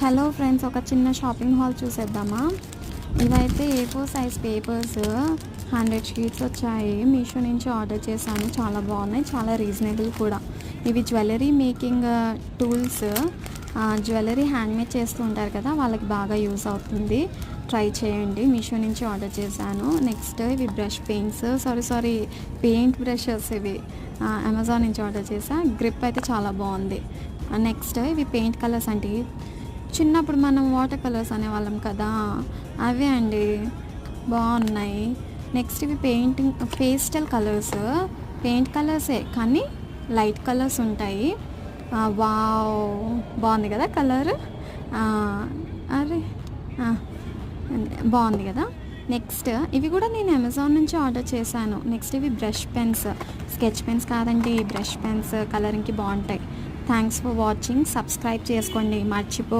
Hello friends, ఒక చిన్న shopping hall చూసేద్దామా. ఇవైతే A4 సైజ్ పేపర్స్ 100 షీట్స్ వచ్చాయి. మీషో నుంచి ఆర్డర్ చేశాను. చాలా బాగున్నాయి, చాలా రీజనబుల్ కూడా. ఇవి jewellery making tools. Jewellery handmade చేస్తూ ఉంటారు కదా, వాళ్ళకి బాగా యూస్ అవుతుంది. ట్రై చేయండి. మీషో నుంచి ఆర్డర్ చేశాను. నెక్స్ట్ ఇవి brush paints, sorry paint brushes. ఇవి అమెజాన్ నుంచి ఆర్డర్ చేశాను. గ్రిప్ అయితే చాలా బాగుంది. నెక్స్ట్ ఇవి పెయింట్ కలర్స్ అంటే చిన్నప్పుడు మనం వాటర్ కలర్స్ అనేవాళ్ళం కదా, అవే అండి, బాగున్నాయి. నెక్స్ట్ ఇవి పేస్టల్ కలర్స్. పెయింట్ కలర్సే కానీ లైట్ కలర్స్ ఉంటాయి. వావ్, బాగుంది కదా కలర్. అరే బాగుంది కదా. నెక్స్ట్ ఇవి కూడా నేను అమెజాన్ నుంచి ఆర్డర్ చేశాను. నెక్స్ట్ ఇవి బ్రష్ పెన్స్, స్కెచ్ పెన్స్ కాదండి, బ్రష్ పెన్స్ కలరింగ్కి బాగుంటాయి. Thanks for watching. సబ్స్క్రైబ్ చేసుకోండి మర్చిపో